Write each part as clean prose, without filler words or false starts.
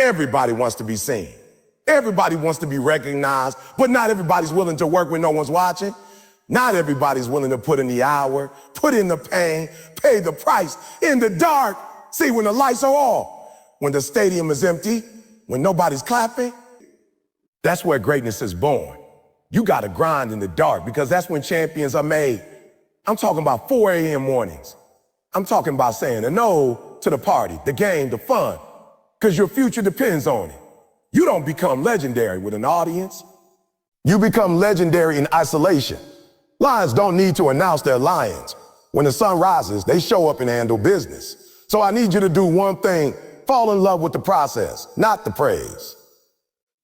Everybody wants to be seen. Everybody wants to be recognized, but not everybody's willing to work when no one's watching. Not everybody's willing to put in the hour, put in the pain, pay the price in the dark. See, when the lights are off, when the stadium is empty, when nobody's clapping, that's where greatness is born. You gotta grind in the dark because that's when champions are made. I'm talking about 4 a.m. mornings. I'm talking about saying a no to the party, the game, the fun, because your future depends on it. You don't become legendary with an audience. You become legendary in isolation. Lions don't need to announce they're lions. When the sun rises, they show up and handle business. So I need you to do one thing: fall in love with the process, not the praise.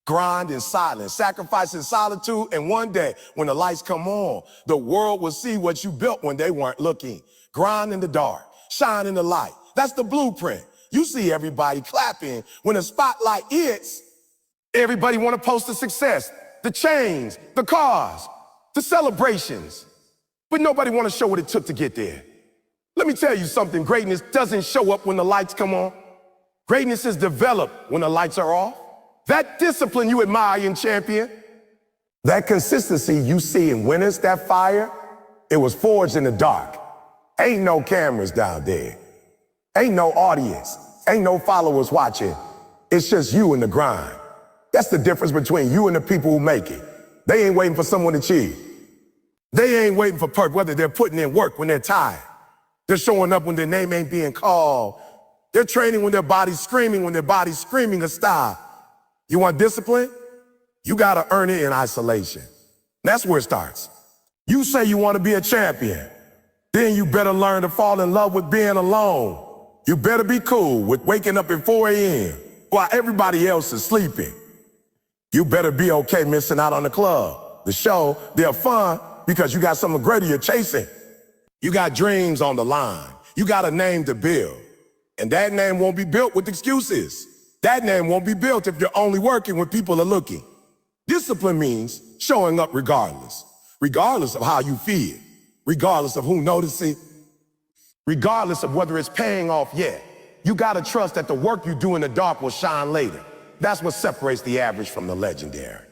Grind in silence, sacrifice in solitude, and one day, when the lights come on, the world will see what you built when they weren't looking. Grind in the dark, shine in the light. That's the blueprint. You see everybody clapping when the spotlight hits. Everybody want to post the success, the chains, the cars, the celebrations, but nobody want to show what it took to get there. Let me tell you something: greatness doesn't show up when the lights come on. Greatness is developed when the lights are off. That discipline you admire in champion, that consistency you see in winners, that fire, it was forged in the dark. Ain't no cameras down there. Ain't no audience. Ain't no followers watching. It's just you and the grind. That's the difference between you and the people who make it. They ain't waiting for someone to cheer. They ain't waiting for perk, whether they're putting in work when they're tired. They're showing up when their name ain't being called. They're training when their body's screaming a stop. You want discipline? You gotta earn it in isolation. That's where it starts. You say you want to be a champion, then you better learn to fall in love with being alone. You better be cool with waking up at 4 a.m. while everybody else is sleeping. You better be okay missing out on the club, the show, their fun, because you got something greater you're chasing. You got dreams on the line. You got a name to build. And that name won't be built with excuses. That name won't be built if you're only working when people are looking. Discipline means showing up regardless of how you feel, regardless of who notices, regardless of whether it's paying off yet. You gotta trust that the work you do in the dark will shine later. That's what separates the average from the legendary.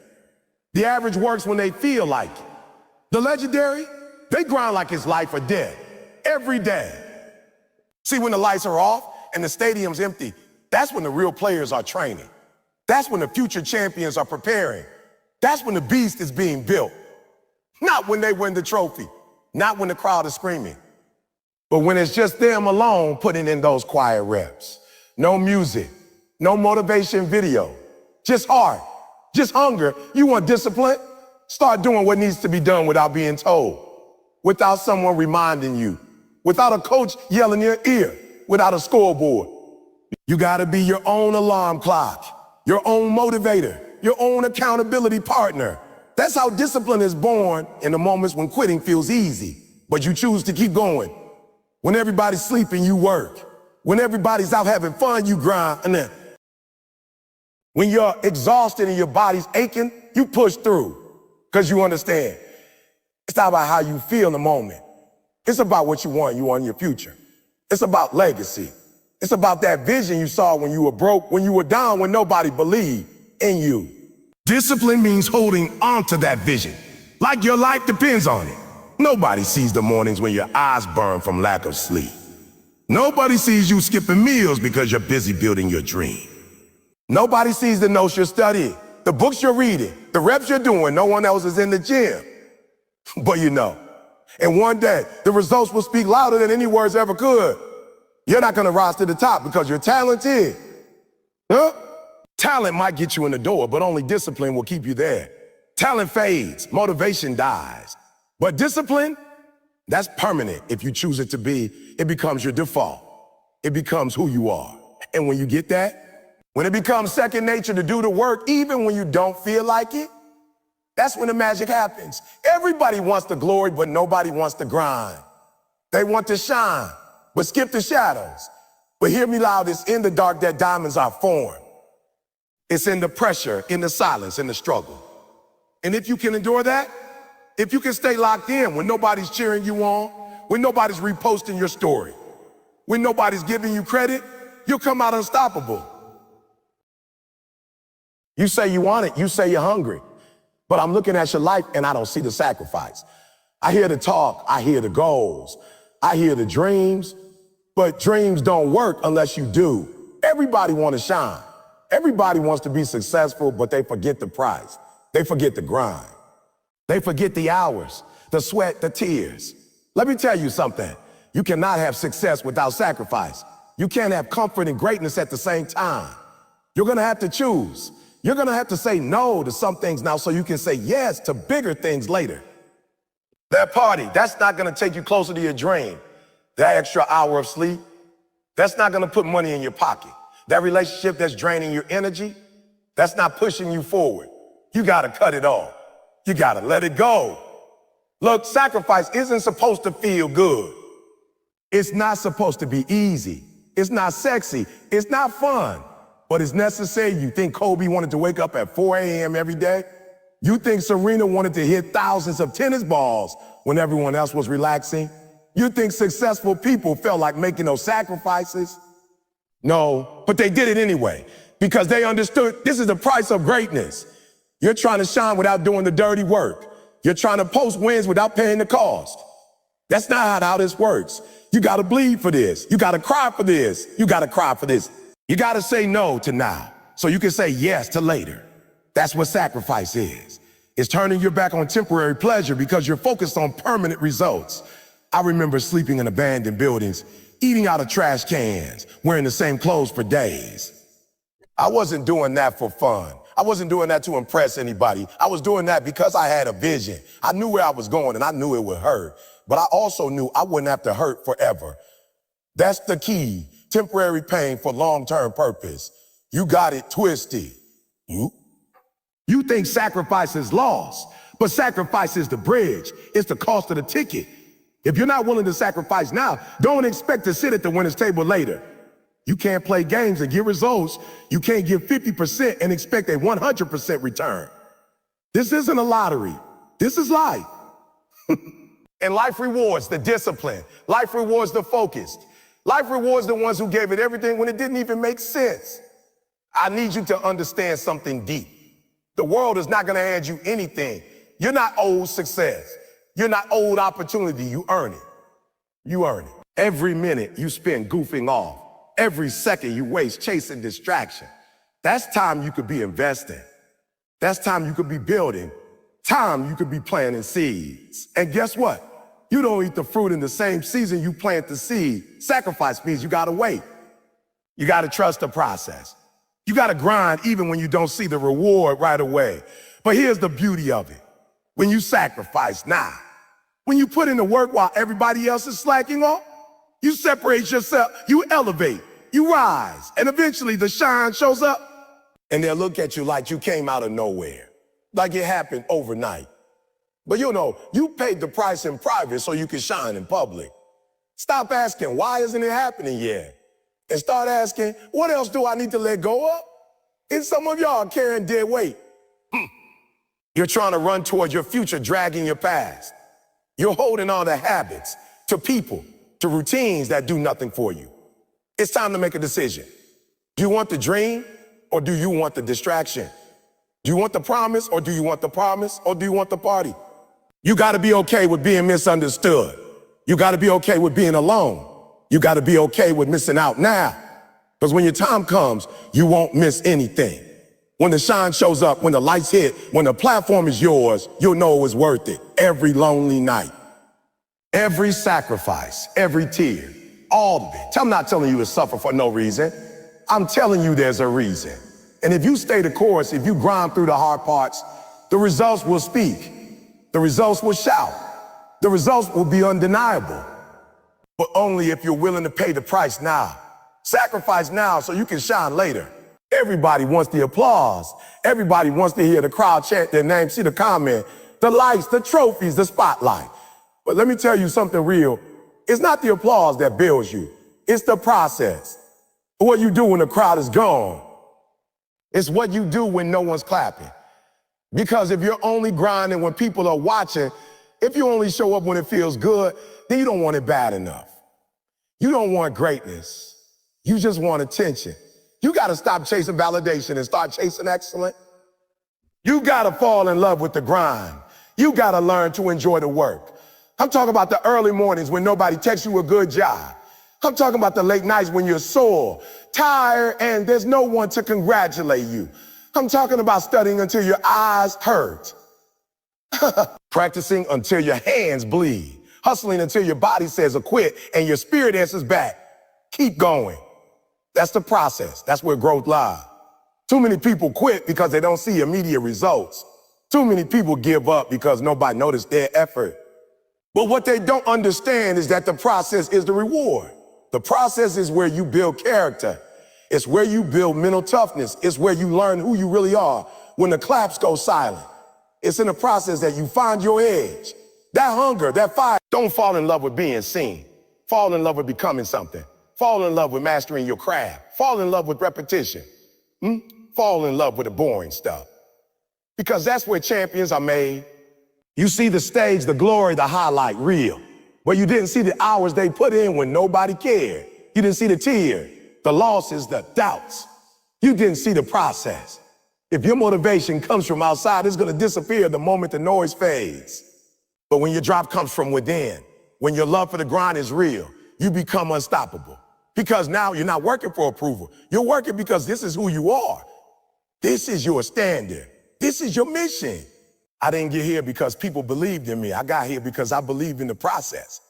The average works when they feel like it. The legendary, they grind like it's life or death, every day. See, when the lights are off and the stadium's empty, that's when the real players are training. That's when the future champions are preparing. That's when the beast is being built. Not when they win the trophy, not when the crowd is screaming, but when it's just them alone putting in those quiet reps. No music, no motivation video, just heart, just hunger. You want discipline? Start doing what needs to be done without being told, without someone reminding you, without a coach yelling in your ear, without a scoreboard. You gotta be your own alarm clock, your own motivator, your own accountability partner. That's how discipline is born, in the moments when quitting feels easy, but you choose to keep going. When everybody's sleeping, you work. When everybody's out having fun, you grind. And then when you're exhausted and your body's aching, you push through, because you understand. It's not about how you feel in the moment. It's about what you want in your future. It's about legacy. It's about that vision you saw when you were broke, when you were down, when nobody believed in you. Discipline means holding on to that vision, like your life depends on it. Nobody sees the mornings when your eyes burn from lack of sleep. Nobody sees you skipping meals because you're busy building your dream. Nobody sees the notes you're studying, the books you're reading, the reps you're doing. No one else is in the gym. But you know, and one day, the results will speak louder than any words ever could. You're not gonna rise to the top because you're talented. Huh? Talent might get you in the door, but only discipline will keep you there. Talent fades, motivation dies. But discipline, that's permanent. If you choose it to be, it becomes your default. It becomes who you are. And when you get that, when it becomes second nature to do the work, even when you don't feel like it, that's when the magic happens. Everybody wants the glory, but nobody wants the grind. They want to shine, but skip the shadows. But hear me loud, it's in the dark that diamonds are formed. It's in the pressure, in the silence, in the struggle. And if you can endure that, if you can stay locked in when nobody's cheering you on, when nobody's reposting your story, when nobody's giving you credit, you'll come out unstoppable. You say you want it, you say you're hungry. But I'm looking at your life and I don't see the sacrifice. I hear the talk, I hear the goals, I hear the dreams, but dreams don't work unless you do. Everybody wants to shine. Everybody wants to be successful, but they forget the price. They forget the grind. They forget the hours, the sweat, the tears. Let me tell you something. You cannot have success without sacrifice. You can't have comfort and greatness at the same time. You're gonna have to choose. You're gonna have to say no to some things now so you can say yes to bigger things later. That party, that's not gonna take you closer to your dream. That extra hour of sleep, that's not gonna put money in your pocket. That relationship that's draining your energy, that's not pushing you forward. You gotta cut it off. You gotta let it go. Look, sacrifice isn't supposed to feel good. It's not supposed to be easy. It's not sexy. It's not fun, but it's necessary. You think Kobe wanted to wake up at 4 a.m. every day? You think Serena wanted to hit thousands of tennis balls when everyone else was relaxing? You think successful people felt like making those sacrifices? No, but they did it anyway because they understood this is the price of greatness. You're trying to shine without doing the dirty work. You're trying to post wins without paying the cost. That's not how this works. You got to bleed for this. You got to cry for this. You got to cry for this. You got to say no to now so you can say yes to later. That's what sacrifice is. It's turning your back on temporary pleasure because you're focused on permanent results. I remember sleeping in abandoned buildings, eating out of trash cans, wearing the same clothes for days. I wasn't doing that for fun. I wasn't doing that to impress anybody. I was doing that because I had a vision. I knew where I was going and I knew it would hurt. But I also knew I wouldn't have to hurt forever. That's the key. Temporary pain for long-term purpose. You got it twisted. You think sacrifice is loss, but sacrifice is the bridge. It's the cost of the ticket. If you're not willing to sacrifice now, don't expect to sit at the winner's table later. You can't play games and get results. You can't give 50% and expect a 100% return. This isn't a lottery. This is life. And life rewards the discipline. Life rewards the focused. Life rewards the ones who gave it everything when it didn't even make sense. I need you to understand something deep. The world is not going to hand you anything. You're not owed success. You're not owed opportunity. You earn it. You earn it. Every minute you spend goofing off. Every second you waste chasing distraction. That's time you could be investing. That's time you could be building. Time you could be planting seeds. And guess what? You don't eat the fruit in the same season you plant the seed. Sacrifice means you gotta wait. You gotta trust the process. You gotta grind even when you don't see the reward right away. But here's the beauty of it. When you sacrifice now, when you put in the work while everybody else is slacking off, you separate yourself, you elevate, you rise, and eventually the shine shows up, and they'll look at you like you came out of nowhere, like it happened overnight. But you know, you paid the price in private so you can shine in public. Stop asking, why isn't it happening yet? And start asking, what else do I need to let go of? And some of y'all are carrying dead weight. You're trying to run towards your future, dragging your past. You're holding on to habits, to people, to routines that do nothing for you. It's time to make a decision. Do you want the dream or do you want the distraction? Do you want the promise or do you want the promise or do you want the party? You gotta be okay with being misunderstood. You gotta be okay with being alone. You gotta be okay with missing out now. Because when your time comes, you won't miss anything. When the shine shows up, when the lights hit, when the platform is yours, you'll know it was worth it every lonely night. Every sacrifice, every tear, all of it. I'm not telling you to suffer for no reason. I'm telling you there's a reason. And if you stay the course, if you grind through the hard parts, the results will speak. The results will shout. The results will be undeniable. But only if you're willing to pay the price now. Sacrifice now so you can shine later. Everybody wants the applause. Everybody wants to hear the crowd chant their name, see the comment, the likes, the trophies, the spotlight. But let me tell you something real. It's not the applause that builds you. It's the process. What you do when the crowd is gone. It's what you do when no one's clapping. Because if you're only grinding when people are watching, if you only show up when it feels good, then you don't want it bad enough. You don't want greatness. You just want attention. You got to stop chasing validation and start chasing excellence. You got to fall in love with the grind. You got to learn to enjoy the work. I'm talking about the early mornings when nobody texts you a good job. I'm talking about the late nights when you're sore, tired, and there's no one to congratulate you. I'm talking about studying until your eyes hurt. Practicing until your hands bleed. Hustling until your body says quit and your spirit answers back. Keep going. That's the process. That's where growth lies. Too many people quit because they don't see immediate results. Too many people give up because nobody noticed their effort. But what they don't understand is that the process is the reward. The process is where you build character. It's where you build mental toughness. It's where you learn who you really are when the claps go silent. It's in the process that you find your edge. That hunger, that fire. Don't fall in love with being seen. Fall in love with becoming something. Fall in love with mastering your craft. Fall in love with repetition. Fall in love with the boring stuff. Because that's where champions are made. You see the stage, the glory, the highlight, real. But you didn't see the hours they put in when nobody cared. You didn't see the tears, the losses, the doubts. You didn't see the process. If your motivation comes from outside, it's gonna disappear the moment the noise fades. But when your drive comes from within, when your love for the grind is real, you become unstoppable. Because now you're not working for approval. You're working because this is who you are. This is your standard. This is your mission. I didn't get here because people believed in me. I got here because I believed in the process.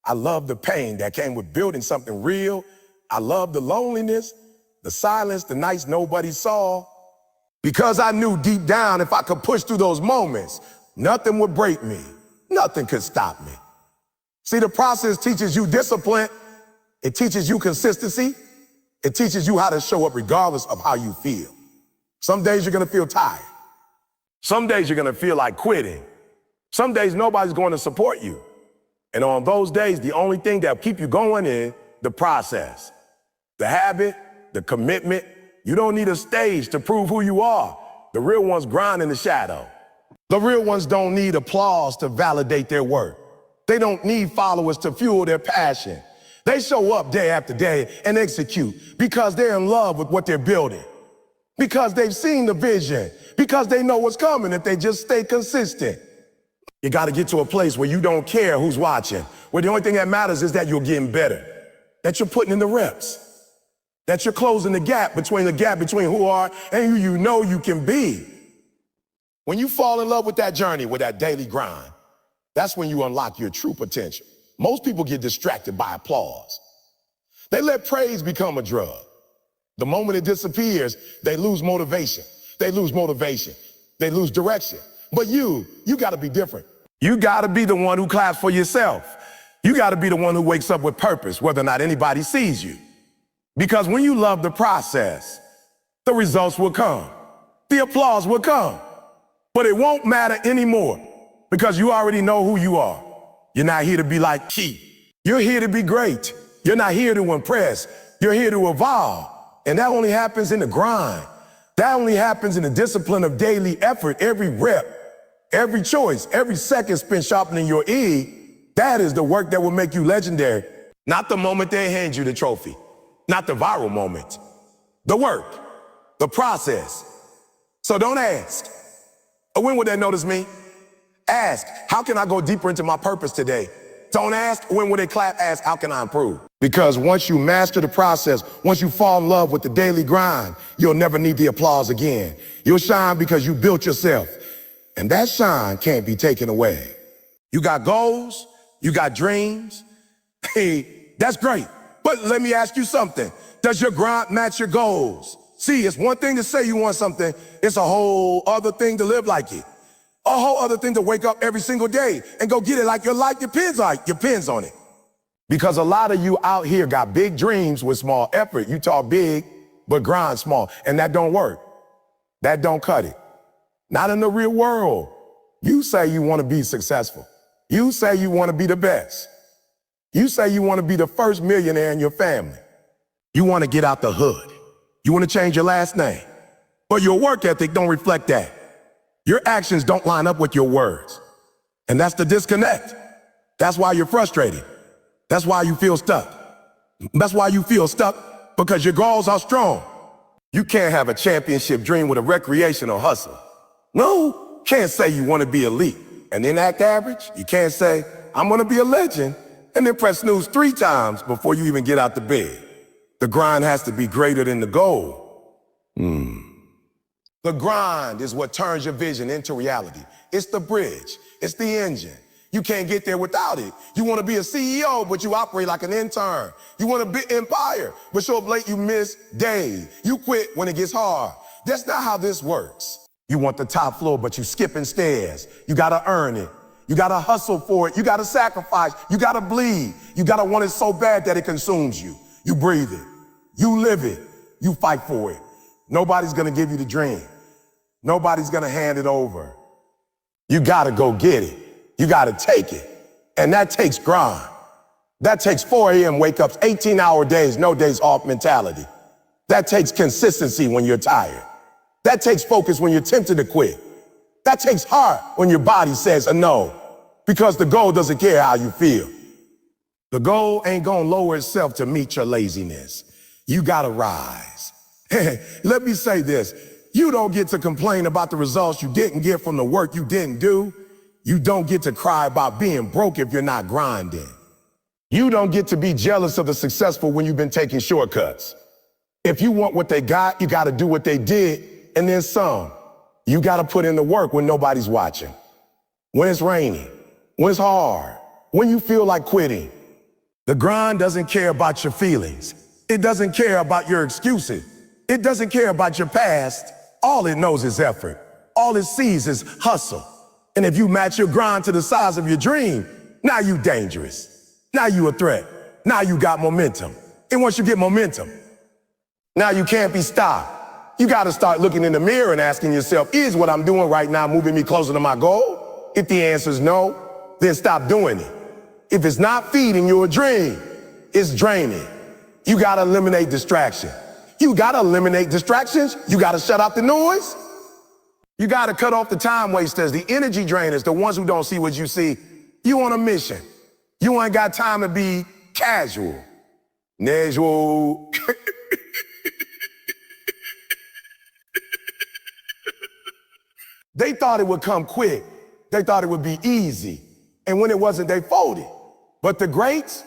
I love the pain that came with building something real. I love the loneliness, the silence, the nights nobody saw. Because I knew deep down if I could push through those moments, nothing would break me. Nothing could stop me. See, the process teaches you discipline. It teaches you consistency. It teaches you how to show up regardless of how you feel. Some days you're gonna feel tired. Some days you're gonna feel like quitting. Some days nobody's going to support you. And on those days, the only thing that'll keep you going is the process, the habit, the commitment. You don't need a stage to prove who you are. The real ones grind in the shadow. The real ones don't need applause to validate their work. They don't need followers to fuel their passion. They show up day after day and execute because they're in love with what they're building. Because they've seen the vision, because they know what's coming if they just stay consistent. You got to get to a place where you don't care who's watching, where the only thing that matters is that you're getting better, that you're putting in the reps, that you're closing the gap between who you are and who you know you can be. When you fall in love with that journey, with that daily grind, that's when you unlock your true potential. Most people get distracted by applause. They let praise become a drug. The moment it disappears, they lose motivation. They lose motivation. They lose direction. But you gotta be different. You gotta be the one who claps for yourself. You gotta be the one who wakes up with purpose, whether or not anybody sees you. Because when you love the process, the results will come. The applause will come. But it won't matter anymore because you already know who you are. You're not here to be like Keith. You're here to be great. You're not here to impress. You're here to evolve. And that only happens in the grind. That only happens in the discipline of daily effort, every rep, every choice, every second spent sharpening your E. That is the work that will make you legendary. Not the moment they hand you the trophy, not the viral moment. The work, the process. So don't ask, when would they notice me? Ask, how can I go deeper into my purpose today? Don't ask, when will they clap? Ask, how can I improve? Because once you master the process, once you fall in love with the daily grind, you'll never need the applause again. You'll shine because you built yourself. And that shine can't be taken away. You got goals, you got dreams. Hey, that's great. But let me ask you something. Does your grind match your goals? See, it's one thing to say you want something. It's a whole other thing to live like it. A whole other thing to wake up every single day and go get it like your life depends on it. Because a lot of you out here got big dreams with small effort. You talk big, but grind small. And that don't work. That don't cut it. Not in the real world. You say you want to be successful. You say you want to be the best. You say you want to be the first millionaire in your family. You want to get out the hood. You want to change your last name. But your work ethic don't reflect that. Your actions don't line up with your words. And that's the disconnect. That's why you're frustrated. That's why you feel stuck. That's why you feel stuck, because your goals are strong, You can't have a championship dream with a recreational hustle. No, can't say you want to be elite and then act average. You can't say, I'm going to be a legend, and then press snooze 3 times before you even get out the bed. The grind has to be greater than the goal. The grind is what turns your vision into reality. It's the bridge. It's the engine. You can't get there without it. You want to be a CEO, but you operate like an intern. You want to be empire, but show up late, you miss days. You quit when it gets hard. That's not how this works. You want the top floor, but you skipping stairs. You got to earn it. You got to hustle for it. You got to sacrifice. You got to bleed. You got to want it so bad that it consumes you. You breathe it. You live it. You fight for it. Nobody's going to give you the dream. Nobody's going to hand it over. You got to go get it. You got to take it. And that takes grind. That takes 4 a.m. wake-ups, 18-hour days, no days off mentality. That takes consistency when you're tired. That takes focus when you're tempted to quit. That takes heart when your body says a no, because the goal doesn't care how you feel. The goal ain't gonna lower itself to meet your laziness. You gotta rise. Let me say this. You don't get to complain about the results you didn't get from the work you didn't do. You don't get to cry about being broke if you're not grinding. You don't get to be jealous of the successful when you've been taking shortcuts. If you want what they got, you gotta do what they did, and then some. You gotta put in the work when nobody's watching. When it's raining, when it's hard, when you feel like quitting. The grind doesn't care about your feelings. It doesn't care about your excuses. It doesn't care about your past. All it knows is effort. All it sees is hustle. And if you match your grind to the size of your dream, now you dangerous. Now you a threat. Now you got momentum. And once you get momentum, now you can't be stopped. You got to start looking in the mirror and asking yourself, is what I'm doing right now moving me closer to my goal? If the answer is no, then stop doing it. If it's not feeding your dream, it's draining. You got to eliminate distraction. You got to eliminate distractions. You got to shut out the noise. You got to cut off the time wasters, the energy drainers, the ones who don't see what you see. You on a mission. You ain't got time to be casual. Casual. They thought it would come quick. They thought it would be easy. And when it wasn't, they folded. But the greats,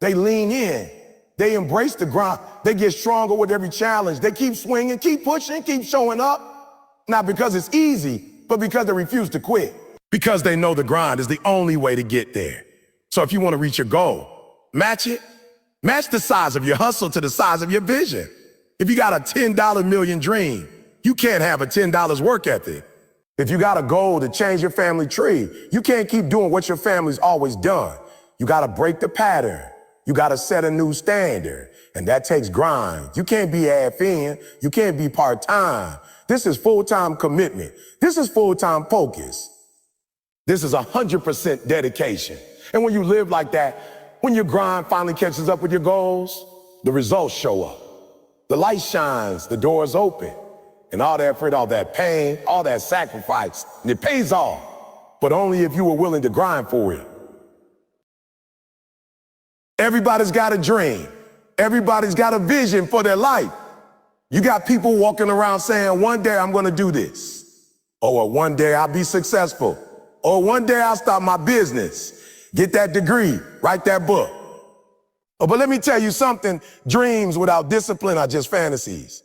they lean in. They embrace the grind. They get stronger with every challenge. They keep swinging, keep pushing, keep showing up. Not because it's easy, but because they refuse to quit. Because they know the grind is the only way to get there. So if you want to reach your goal, match it. Match the size of your hustle to the size of your vision. If you got a $10 million dream, you can't have a $10 work ethic. If you got a goal to change your family tree, you can't keep doing what your family's always done. You got to break the pattern. You got to set a new standard. And that takes grind. You can't be half-in. You can't be part-time. This is full-time commitment. This is full-time focus. This is 100% dedication. And when you live like that, when your grind finally catches up with your goals, the results show up. The light shines, the doors open. And all that effort, all that pain, all that sacrifice, and it pays off. But only if you were willing to grind for it. Everybody's got a dream. Everybody's got a vision for their life. You got people walking around saying, one day I'm gonna do this. Or one day I'll be successful. Or one day I'll start my business. Get that degree, write that book. Oh, but let me tell you something, dreams without discipline are just fantasies.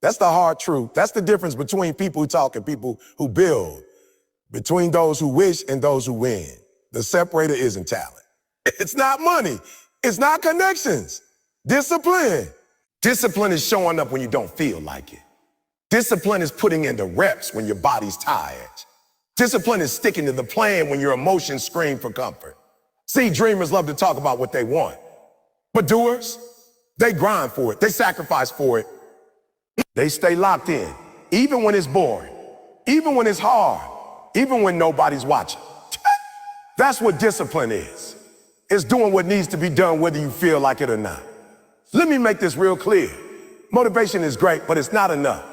That's the hard truth. That's the difference between people who talk and people who build. Between those who wish and those who win. The separator isn't talent. It's not money. It's not connections. Discipline. Discipline is showing up when you don't feel like it. Discipline is putting in the reps when your body's tired. Discipline is sticking to the plan when your emotions scream for comfort. See, dreamers love to talk about what they want. But doers, they grind for it. They sacrifice for it. They stay locked in, even when it's boring, even when it's hard, even when nobody's watching. That's what discipline is. It's doing what needs to be done whether you feel like it or not. Let me make this real clear. Motivation is great, but it's not enough.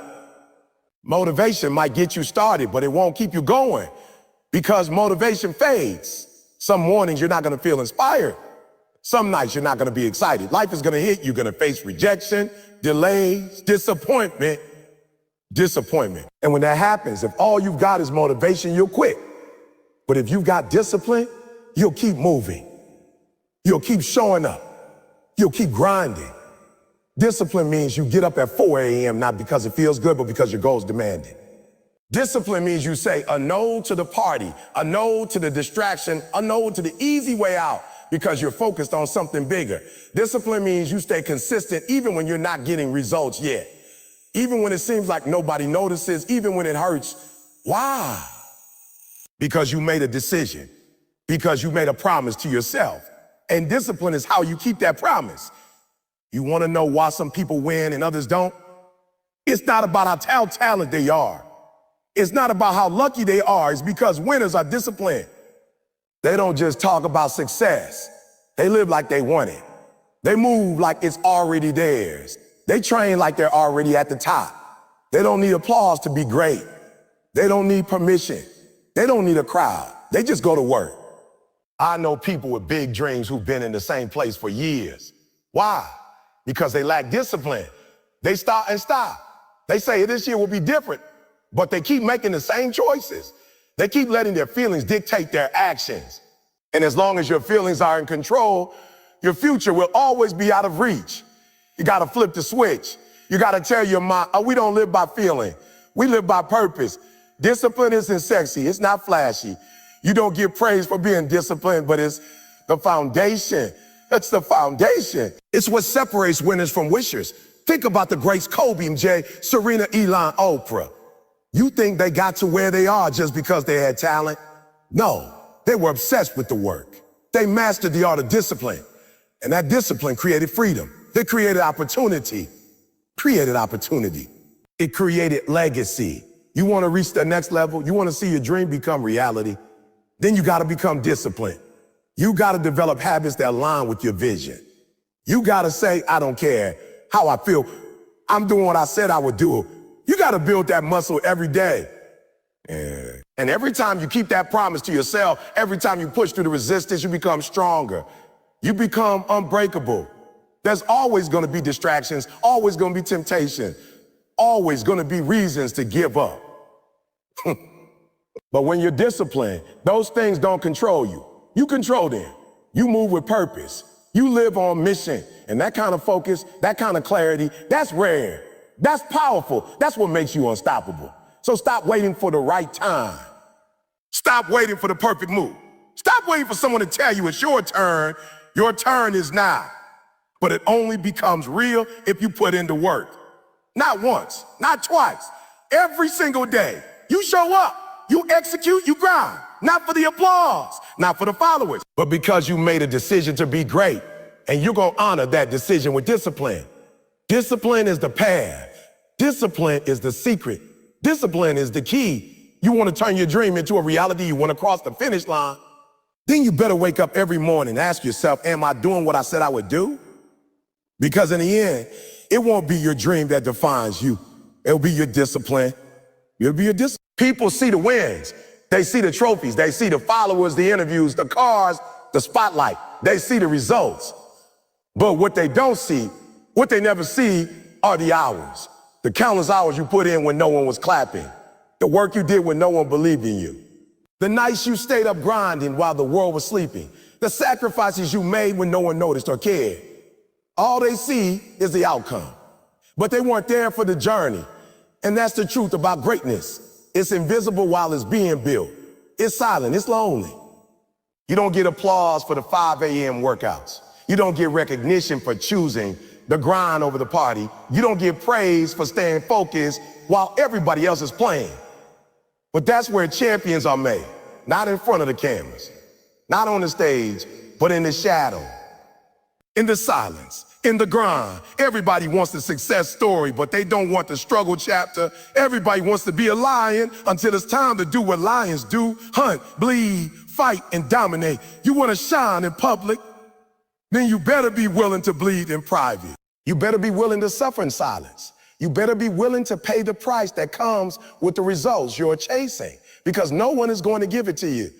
Motivation might get you started, but it won't keep you going because motivation fades. Some mornings you're not going to feel inspired. Some nights you're not gonna be excited. Life is gonna hit, you're gonna face rejection, delays, disappointment. And when that happens, if all you've got is motivation, you'll quit. But if you've got discipline, you'll keep moving. You'll keep showing up. You'll keep grinding. Discipline means you get up at 4 a.m. not because it feels good, but because your goals demand it. Discipline means you say a no to the party, a no to the distraction, a no to the easy way out because you're focused on something bigger. Discipline means you stay consistent even when you're not getting results yet. Even when it seems like nobody notices, even when it hurts. Why? Because you made a decision, because you made a promise to yourself. And discipline is how you keep that promise. You want to know why some people win and others don't? It's not about how talented they are. It's not about how lucky they are. It's because winners are disciplined. They don't just talk about success. They live like they want it. They move like it's already theirs. They train like they're already at the top. They don't need applause to be great. They don't need permission. They don't need a crowd. They just go to work. I know people with big dreams who've been in the same place for years. Why? Because they lack discipline. They start and stop. They say this year will be different, but they keep making the same choices. They keep letting their feelings dictate their actions. And as long as your feelings are in control, your future will always be out of reach. You gotta flip the switch. You gotta tell your mind, we don't live by feeling. We live by purpose. Discipline isn't sexy, it's not flashy. You don't get praise for being disciplined, but it's the foundation. It's the foundation. It's what separates winners from wishers. Think about the greats Kobe, MJ, Serena, Elon, Oprah. You think they got to where they are just because they had talent? No, they were obsessed with the work. They mastered the art of discipline. And that discipline created freedom. It created opportunity. It created legacy. You want to reach the next level? You want to see your dream become reality? Then you got to become disciplined. You got to develop habits that align with your vision. You got to say, I don't care how I feel. I'm doing what I said I would do. You got to build that muscle every day. And every time you keep that promise to yourself, every time you push through the resistance, you become stronger. You become unbreakable. There's always going to be distractions, always going to be temptation, always going to be reasons to give up. But when you're disciplined, those things don't control you. You control them. You move with purpose. You live on mission. And that kind of focus, that kind of clarity, that's rare. That's powerful. That's what makes you unstoppable. So stop waiting for the right time. Stop waiting for the perfect move. Stop waiting for someone to tell you it's your turn. Your turn is now. But it only becomes real if you put in the work. Not once, not twice. Every single day. You show up, you execute, you grind. Not for the applause, not for the followers, but because you made a decision to be great. And you're going to honor that decision with discipline. Discipline is the path. Discipline is the secret. Discipline is the key. You want to turn your dream into a reality, you want to cross the finish line, then you better wake up every morning and ask yourself, am I doing what I said I would do? Because in the end, it won't be your dream that defines you. It'll be your discipline. It'll be your discipline. People see the wins. They see the trophies. They see the followers, the interviews, the cars, the spotlight. They see the results. But what they don't see, what they never see are the hours. The countless hours you put in when no one was clapping. The work you did when no one believed in you. The nights you stayed up grinding while the world was sleeping. The sacrifices you made when no one noticed or cared. All they see is the outcome. But they weren't there for the journey. And that's the truth about greatness. It's invisible while it's being built. It's silent, it's lonely. You don't get applause for the 5 a.m. workouts. You don't get recognition for choosing the grind over the party. You don't get praise for staying focused while everybody else is playing. But that's where champions are made. Not in front of the cameras, not on the stage, but in the shadow, in the silence, in the grind. Everybody wants the success story, but they don't want the struggle chapter. Everybody wants to be a lion until it's time to do what lions do: hunt, bleed, fight, and dominate. You want to shine in public? Then you better be willing to bleed in private. You better be willing to suffer in silence. You better be willing to pay the price that comes with the results you're chasing, because no one is going to give it to you.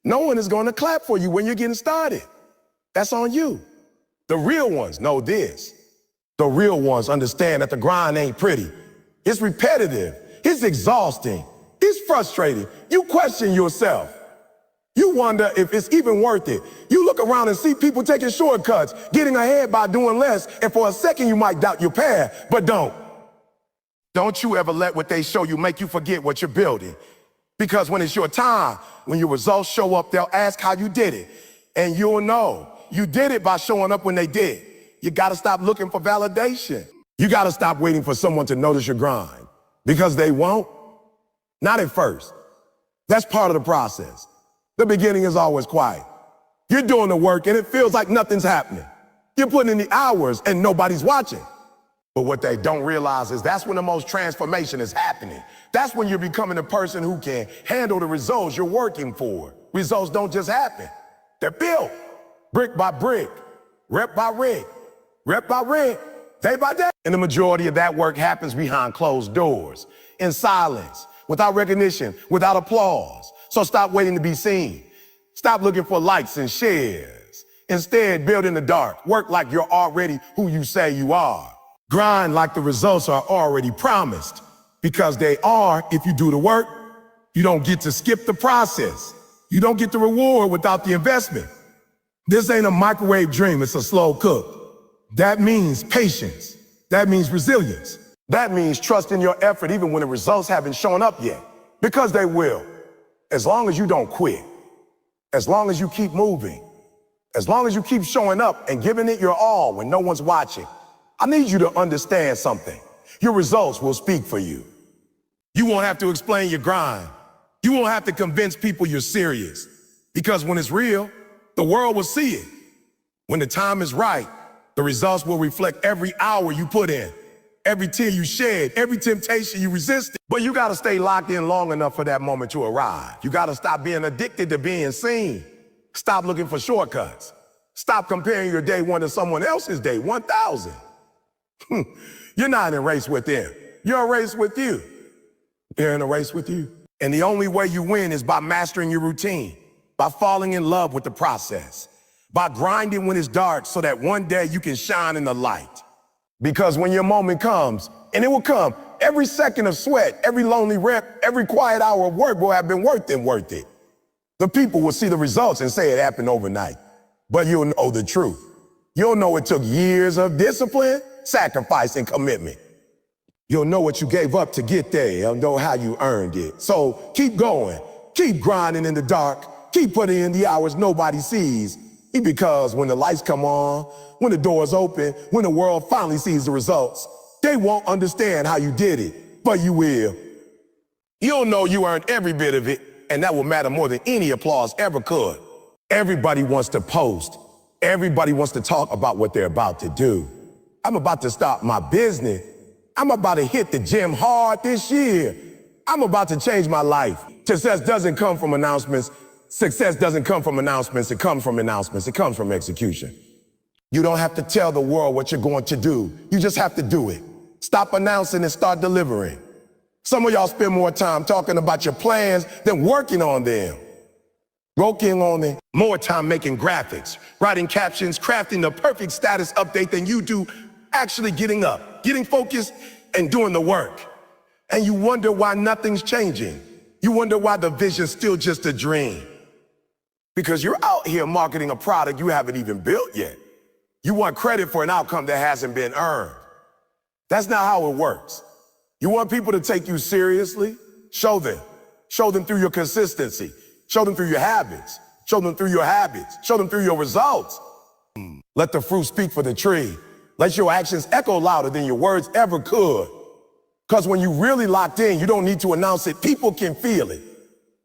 No one is going to clap for you when you're getting started. That's on you. The real ones know this. The real ones understand that the grind ain't pretty. It's repetitive. It's exhausting. It's frustrating. You question yourself. You wonder if it's even worth it. You look around and see people taking shortcuts, getting ahead by doing less, and for a second you might doubt your path, but don't. Don't you ever let what they show you make you forget what you're building. Because when it's your time, when your results show up, they'll ask how you did it. And you'll know you did it by showing up when they did. You gotta stop looking for validation. You gotta stop waiting for someone to notice your grind. Because they won't. Not at first. That's part of the process. The beginning is always quiet. You're doing the work and it feels like nothing's happening. You're putting in the hours and nobody's watching. But what they don't realize is that's when the most transformation is happening. That's when you're becoming a person who can handle the results you're working for. Results don't just happen. They're built brick by brick, rep by rep, rep by rep, day by day. And the majority of that work happens behind closed doors, in silence, without recognition, without applause. So stop waiting to be seen. Stop looking for likes and shares. Instead, build in the dark. Work like you're already who you say you are. Grind like the results are already promised. Because they are if you do the work. You don't get to skip the process. You don't get the reward without the investment. This ain't a microwave dream, it's a slow cook. That means patience. That means resilience. That means trusting your effort even when the results haven't shown up yet. Because they will. As long as you don't quit, as long as you keep moving, as long as you keep showing up and giving it your all when no one's watching, I need you to understand something. Your results will speak for you. You won't have to explain your grind. You won't have to convince people you're serious. Because when it's real, the world will see it. When the time is right, the results will reflect every hour you put in, every tear you shed, every temptation you resisted. But you gotta stay locked in long enough for that moment to arrive. You gotta stop being addicted to being seen. Stop looking for shortcuts. Stop comparing your day one to someone else's day 1,000. You're not in a race with them. You're in a race with you. They're in a race with you. And the only way you win is by mastering your routine, by falling in love with the process, by grinding when it's dark so that one day you can shine in the light. Because when your moment comes, and it will come, every second of sweat, every lonely rep, every quiet hour of work will have been worth it. The people will see the results and say it happened overnight. But you'll know the truth. You'll know it took years of discipline, sacrifice, and commitment. You'll know what you gave up to get there. You'll know how you earned it. So keep going. Keep grinding in the dark. Keep putting in the hours nobody sees. Because when the lights come on, when the doors open, when the world finally sees the results, they won't understand how you did it, but you will. You'll know you earned every bit of it, and that will matter more than any applause ever could. Everybody wants to post. Everybody wants to talk about what they're about to do. I'm about to start my business. I'm about to hit the gym hard this year. I'm about to change my life. Success doesn't come from announcements. Success doesn't come from announcements. It comes from announcements. It comes from execution. You don't have to tell the world what you're going to do. You just have to do it. Stop announcing and start delivering. Some of y'all spend more time talking about your plans than working on them. Working on them. More time making graphics, writing captions, crafting the perfect status update than you do actually getting up, getting focused, and doing the work. And you wonder why nothing's changing. You wonder why the vision's still just a dream. Because you're out here marketing a product you haven't even built yet. You want credit for an outcome that hasn't been earned. That's not how it works. You want people to take you seriously? Show them. Show them through your consistency. Show them through your habits. Show them through your habits. Show them through your results. Let the fruit speak for the tree. Let your actions echo louder than your words ever could. Because when you really locked in, you don't need to announce it. People can feel it.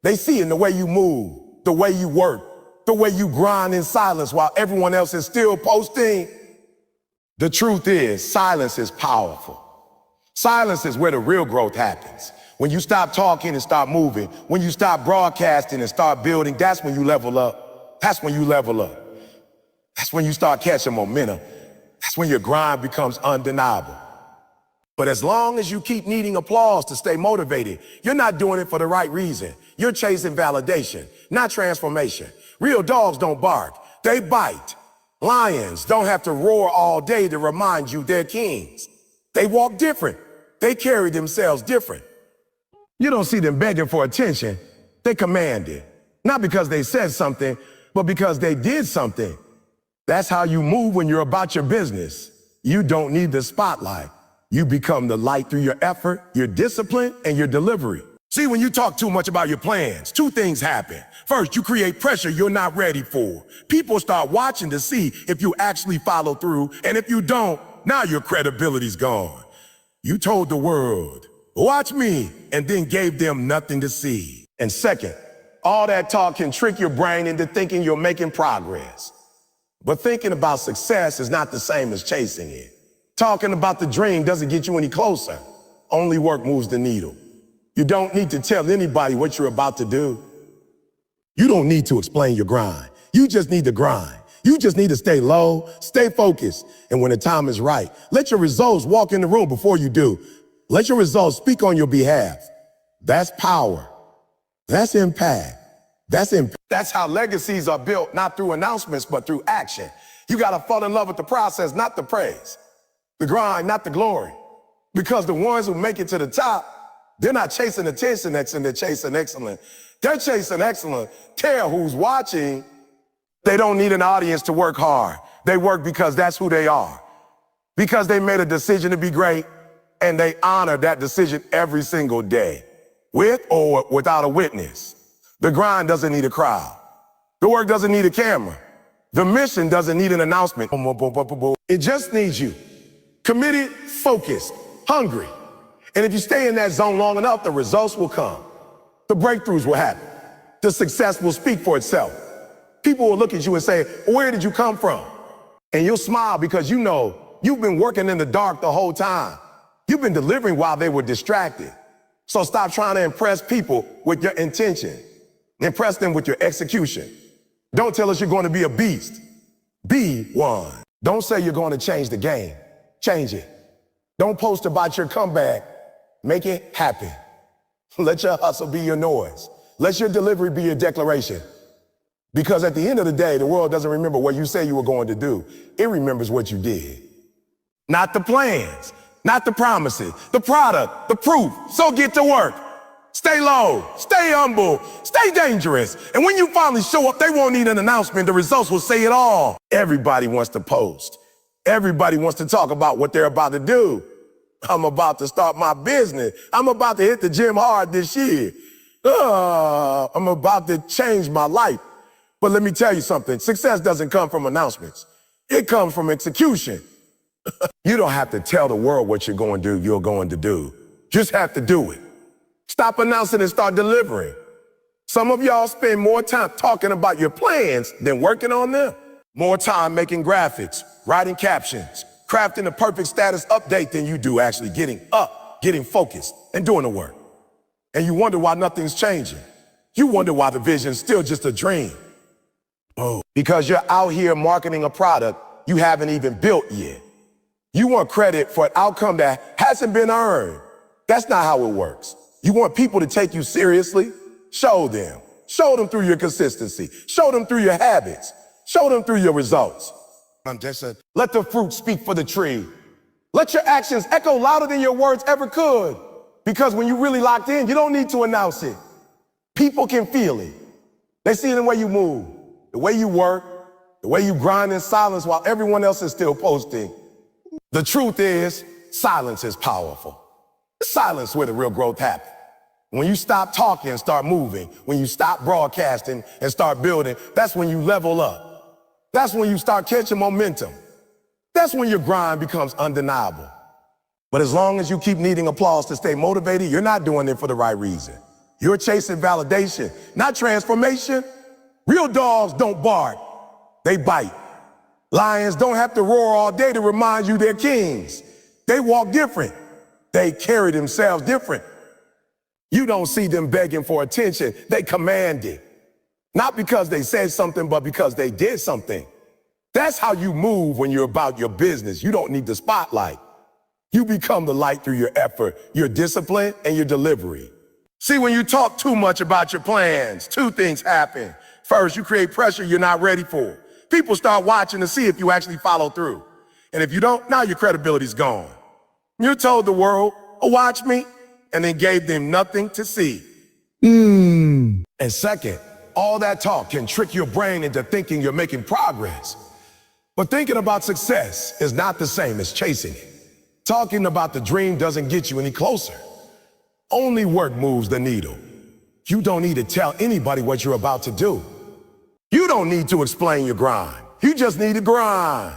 They see it in the way you move, the way you work, the way you grind in silence while everyone else is still posting. The truth is, silence is powerful. Silence is where the real growth happens. When you stop talking and start moving, when you stop broadcasting and start building, that's when you level up. That's when you level up. That's when you start catching momentum. That's when your grind becomes undeniable. But as long as you keep needing applause to stay motivated, you're not doing it for the right reason. You're chasing validation, not transformation. Real dogs don't bark, they bite. Lions don't have to roar all day to remind you they're kings. They walk different. They carry themselves different. You don't see them begging for attention. They command it. Not because they said something, but because they did something. That's how you move when you're about your business. You don't need the spotlight. You become the light through your effort, your discipline, and your delivery. See, when you talk too much about your plans, two things happen. First, you create pressure you're not ready for. People start watching to see if you actually follow through, and if you don't, now your credibility's gone. You told the world, watch me, and then gave them nothing to see. And second, all that talk can trick your brain into thinking you're making progress. But thinking about success is not the same as chasing it. Talking about the dream doesn't get you any closer. Only work moves the needle. You don't need to tell anybody what you're about to do. You don't need to explain your grind. You just need to grind. You just need to stay low, stay focused, and when the time is right, let your results walk in the room before you do. Let your results speak on your behalf. That's power. That's impact. That's how legacies are built, not through announcements, but through action. You gotta fall in love with the process, not the praise. The grind, not the glory. Because the ones who make it to the top, they're not chasing attention, they're chasing excellence. They're chasing excellence. Tell who's watching, they don't need an audience to work hard. They work because that's who they are. Because they made a decision to be great, and they honor that decision every single day, with or without a witness. The grind doesn't need a crowd. The work doesn't need a camera. The mission doesn't need an announcement. It just needs you. Committed, focused, hungry. And if you stay in that zone long enough, the results will come. The breakthroughs will happen. The success will speak for itself. People will look at you and say, where did you come from? And you'll smile because you know you've been working in the dark the whole time. You've been delivering while they were distracted. So stop trying to impress people with your intention. Impress them with your execution. Don't tell us you're going to be a beast. Be one. Don't say you're going to change the game. Change it. Don't post about your comeback. Make it happen. Let your hustle be your noise. Let your delivery be your declaration. Because at the end of the day, the world doesn't remember what you say you were going to do. It remembers what you did. Not the plans, not the promises, the product, the proof. So get to work. Stay low, stay humble, stay dangerous. And when you finally show up, they won't need an announcement. The results will say it all. Everybody wants to post. Everybody wants to talk about what they're about to do. I'm about to start my business. I'm about to hit the gym hard this year. I'm about to change my life. But let me tell you something. Success doesn't come from announcements. It comes from execution. You don't have to tell the world what you're going to do, you're going to do. Just have to do it. Stop announcing and start delivering. Some of y'all spend more time talking about your plans than working on them. More time making graphics, writing captions, crafting the perfect status update than you do actually getting up, getting focused, and doing the work. And you wonder why nothing's changing. You wonder why the vision's still just a dream. Oh, because you're out here marketing a product you haven't even built yet. You want credit for an outcome that hasn't been earned. That's not how it works. You want people to take you seriously? Show them. Show them through your consistency. Show them through your habits. Show them through your results. Let the fruit speak for the tree. Let your actions echo louder than your words ever could. Because when you're really locked in, you don't need to announce it. People can feel it. They see it in the way you move, the way you work, the way you grind in silence while everyone else is still posting. The truth is, silence is powerful. Silence is where the real growth happens. When you stop talking and start moving, when you stop broadcasting and start building, that's when you level up. That's when you start catching momentum. That's when your grind becomes undeniable. But as long as you keep needing applause to stay motivated, you're not doing it for the right reason. You're chasing validation, not transformation. Real dogs don't bark, they bite. Lions don't have to roar all day to remind you they're kings. They walk different. They carry themselves different. You don't see them begging for attention. They command it. Not because they said something, but because they did something. That's how you move when you're about your business. You don't need the spotlight. You become the light through your effort, your discipline, and your delivery. See, when you talk too much about your plans, two things happen. First, you create pressure you're not ready for. People start watching to see if you actually follow through. And if you don't, now your credibility's gone. You told the world, oh, watch me, and then gave them nothing to see. And second, all that talk can trick your brain into thinking you're making progress. But thinking about success is not the same as chasing it. Talking about the dream doesn't get you any closer. Only work moves the needle. You don't need to tell anybody what you're about to do. You don't need to explain your grind. You just need to grind.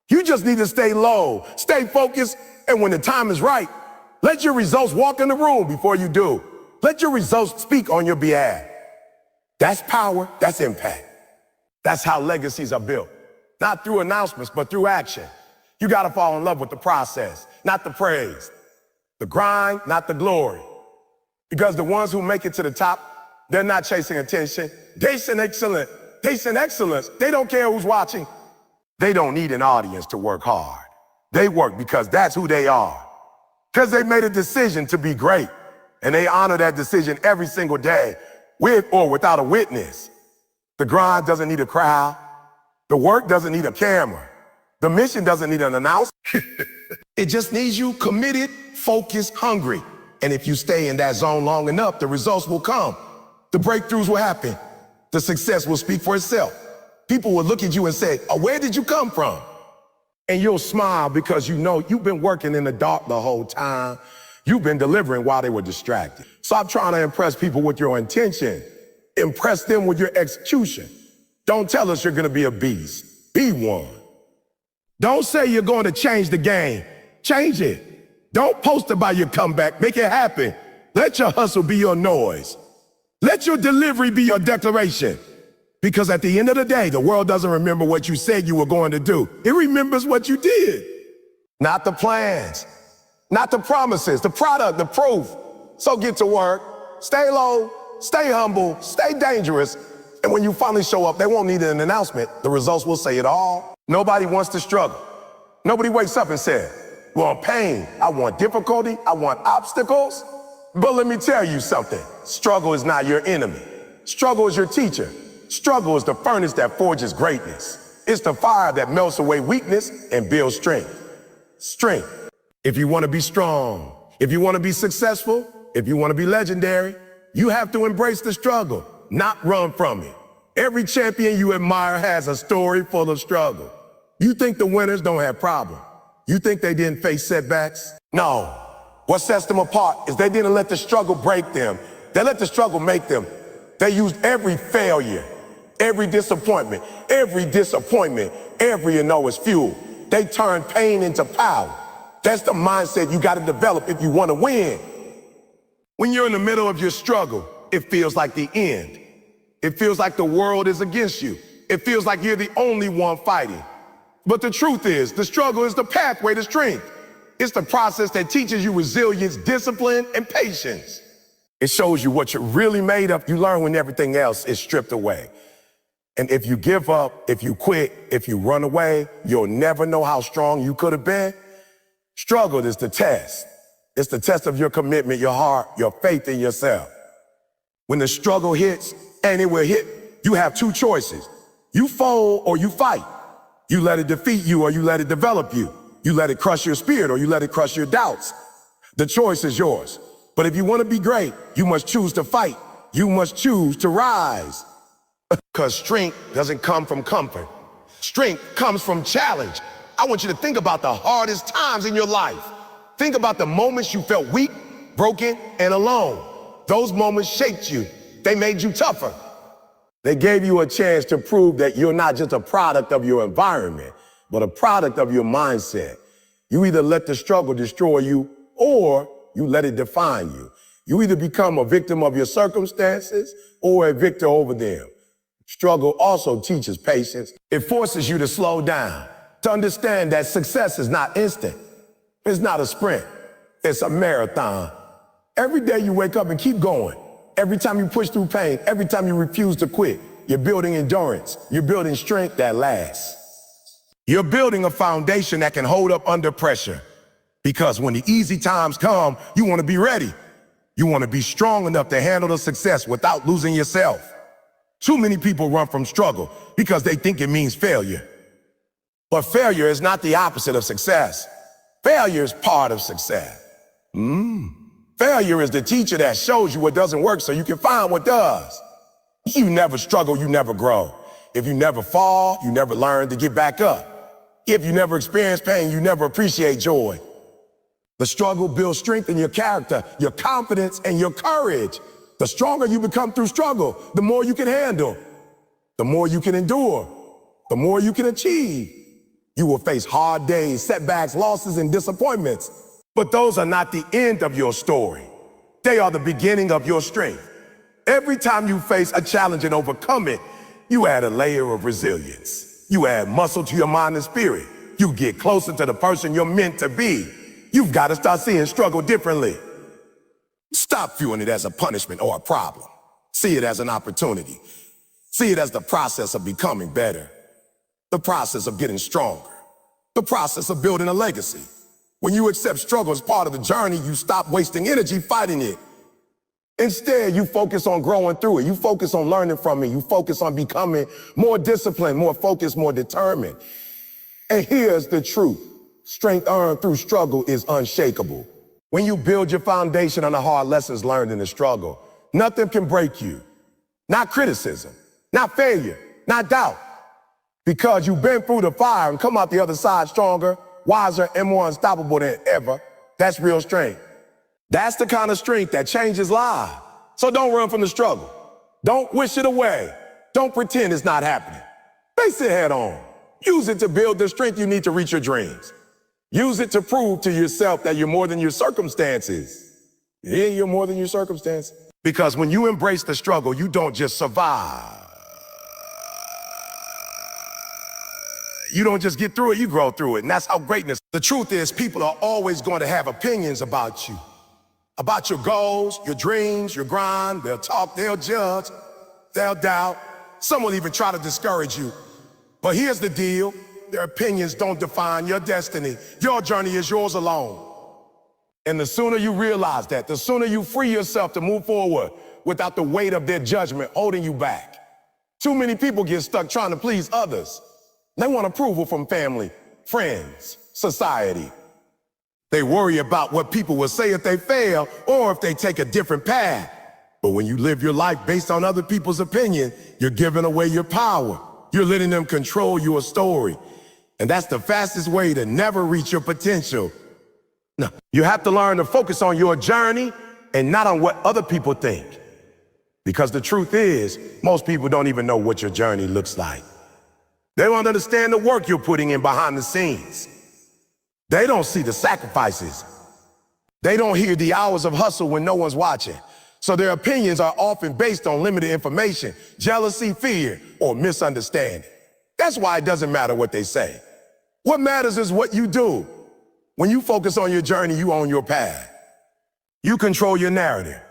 You just need to stay low, stay focused, and when the time is right, let your results walk in the room before you do. Let your results speak on your behalf. That's power, that's impact. That's how legacies are built. Not through announcements, but through action. You gotta fall in love with the process, not the praise. The grind, not the glory. Because the ones who make it to the top, they're not chasing attention. They send excellence. They don't care who's watching. They don't need an audience to work hard. They work because that's who they are. Because they made a decision to be great. And they honor that decision every single day, with or without a witness. The grind doesn't need a crowd. The work doesn't need a camera. The mission doesn't need an announcement. It just needs you committed, focused, hungry. And if you stay in that zone long enough, the results will come. The breakthroughs will happen. The success will speak for itself. People will look at you and say, oh, where did you come from? And you'll smile because you know you've been working in the dark the whole time. You've been delivering while they were distracted. Stop trying to impress people with your intention. Impress them with your execution. Don't tell us you're gonna be a beast. Be one. Don't say you're going to change the game. Change it. Don't post about your comeback. Make it happen. Let your hustle be your noise. Let your delivery be your declaration. Because at the end of the day, the world doesn't remember what you said you were going to do. It remembers what you did. Not the plans, not the promises, the product, the proof. So get to work, stay low, stay humble, stay dangerous. And when you finally show up, they won't need an announcement. The results will say it all. Nobody wants to struggle. Nobody wakes up and says, I want pain, I want difficulty, I want obstacles. But let me tell you something. Struggle is not your enemy. Struggle is your teacher. Struggle is the furnace that forges greatness. It's the fire that melts away weakness and builds strength. Strength. If you want to be strong, if you want to be successful, if you want to be legendary, you have to embrace the struggle, not run from it. Every champion you admire has a story full of struggle. You think the winners don't have problems. You think they didn't face setbacks? No. What sets them apart is they didn't let the struggle break them. They let the struggle make them. They used every failure, every disappointment, every you know as fuel. They turned pain into power. That's the mindset you got to develop if you want to win. When you're in the middle of your struggle, it feels like the end. It feels like the world is against you. It feels like you're the only one fighting. But the truth is, the struggle is the pathway to strength. It's the process that teaches you resilience, discipline, and patience. It shows you what you're really made of. You learn when everything else is stripped away. And if you give up, if you quit, if you run away, you'll never know how strong you could have been. Struggle is the test. It's the test of your commitment, your heart, your faith in yourself. When the struggle hits, and it will hit, you have two choices. You fold or you fight. You let it defeat you or you let it develop you. You let it crush your spirit or you let it crush your doubts. The choice is yours. But if you want to be great, you must choose to fight. You must choose to rise. Because strength doesn't come from comfort. Strength comes from challenge. I want you to think about the hardest times in your life. Think about the moments you felt weak, broken, and alone. Those moments shaped you. They made you tougher. They gave you a chance to prove that you're not just a product of your environment, but a product of your mindset. You either let the struggle destroy you or you let it define you. You either become a victim of your circumstances or a victor over them. Struggle also teaches patience. It forces you to slow down, to understand that success is not instant. It's not a sprint. It's a marathon. Every day you wake up and keep going. Every time you push through pain, every time you refuse to quit, you're building endurance. You're building strength that lasts. You're building a foundation that can hold up under pressure. Because when the easy times come, you want to be ready. You want to be strong enough to handle the success without losing yourself. Too many people run from struggle because they think it means failure. But failure is not the opposite of success. Failure is part of success. Failure is the teacher that shows you what doesn't work so you can find what does. You never struggle, you never grow. If you never fall, you never learn to get back up. If you never experience pain, you never appreciate joy. The struggle builds strength in your character, your confidence, and your courage. The stronger you become through struggle, the more you can handle, the more you can endure, the more you can achieve. You will face hard days, setbacks, losses, and disappointments. But those are not the end of your story. They are the beginning of your strength. Every time you face a challenge and overcome it, you add a layer of resilience. You add muscle to your mind and spirit. You get closer to the person you're meant to be. You've got to start seeing struggle differently. Stop viewing it as a punishment or a problem. See it as an opportunity. See it as the process of becoming better, the process of getting stronger, the process of building a legacy. When you accept struggle as part of the journey, you stop wasting energy fighting it. Instead, you focus on growing through it. You focus on learning from it. You focus on becoming more disciplined, more focused, more determined. And here's the truth. Strength earned through struggle is unshakable. When you build your foundation on the hard lessons learned in the struggle, nothing can break you. Not criticism, not failure, not doubt. Because you've been through the fire and come out the other side stronger, wiser, and more unstoppable than ever. That's real strength. That's the kind of strength that changes lives. So don't run from the struggle. Don't wish it away. Don't pretend it's not happening. Face it head on. Use it to build the strength you need to reach your dreams. Use it to prove to yourself that you're more than your circumstances. Yeah, you're more than your circumstances. Because when you embrace the struggle, you don't just survive. You don't just get through it, you grow through it. And that's how greatness. The truth is, people are always going to have opinions about you, about your goals, your dreams, your grind. They'll talk, they'll judge, they'll doubt. Some will even try to discourage you. But here's the deal. Their opinions don't define your destiny. Your journey is yours alone. And the sooner you realize that, the sooner you free yourself to move forward without the weight of their judgment holding you back. Too many people get stuck trying to please others. They want approval from family, friends, society. They worry about what people will say if they fail or if they take a different path. But when you live your life based on other people's opinion, you're giving away your power. You're letting them control your story. And that's the fastest way to never reach your potential. No, you have to learn to focus on your journey and not on what other people think. Because the truth is, most people don't even know what your journey looks like. They don't understand the work you're putting in behind the scenes. They don't see the sacrifices. They don't hear the hours of hustle when no one's watching. So their opinions are often based on limited information, jealousy, fear, or misunderstanding. That's why it doesn't matter what they say. What matters is what you do. When you focus on your journey, you own your path. You control your narrative.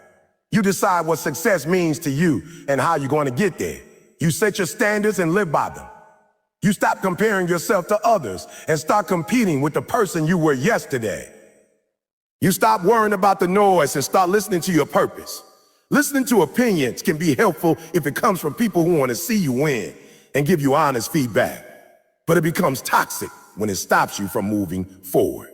You decide what success means to you and how you're going to get there. You set your standards and live by them. You stop comparing yourself to others and start competing with the person you were yesterday. You stop worrying about the noise and start listening to your purpose. Listening to opinions can be helpful if it comes from people who want to see you win and give you honest feedback. But it becomes toxic when it stops you from moving forward.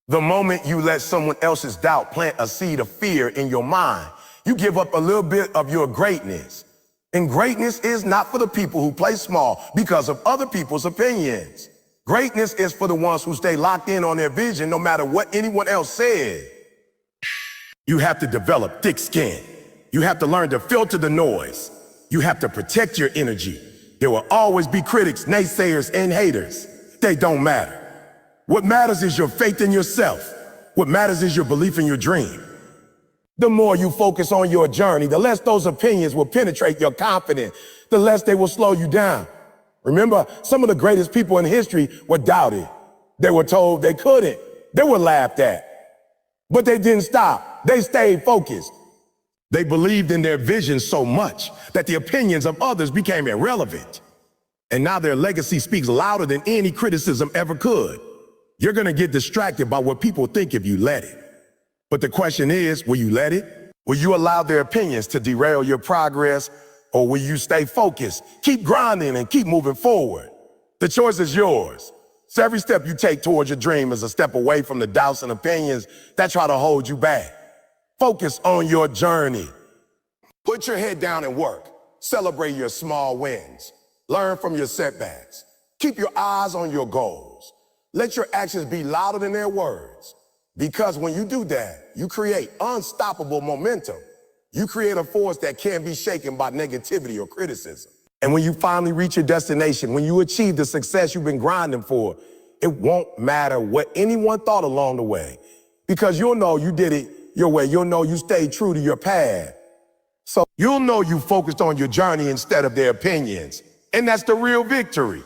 The moment you let someone else's doubt plant a seed of fear in your mind, you give up a little bit of your greatness. And greatness is not for the people who play small because of other people's opinions. Greatness is for the ones who stay locked in on their vision no matter what anyone else says. You have to develop thick skin. You have to learn to filter the noise. You have to protect your energy. There will always be critics, naysayers, and haters. They don't matter. What matters is your faith in yourself. What matters is your belief in your dream. The more you focus on your journey, the less those opinions will penetrate your confidence, the less they will slow you down. Remember, some of the greatest people in history were doubted. They were told they couldn't. They were laughed at. But they didn't stop. They stayed focused. They believed in their vision so much that the opinions of others became irrelevant. And now their legacy speaks louder than any criticism ever could. You're going to get distracted by what people think if you let it. But the question is, will you let it? Will you allow their opinions to derail your progress, or will you stay focused, keep grinding, and keep moving forward? The choice is yours. So every step you take towards your dream is a step away from the doubts and opinions that try to hold you back. Focus on your journey. Put your head down and work. Celebrate your small wins. Learn from your setbacks. Keep your eyes on your goals. Let your actions be louder than their words. Because when you do that, you create unstoppable momentum. You create a force that can't be shaken by negativity or criticism. And when you finally reach your destination, when you achieve the success you've been grinding for, it won't matter what anyone thought along the way. Because you'll know you did it your way. You'll know you stayed true to your path. So you'll know you focused on your journey instead of their opinions. And that's the real victory.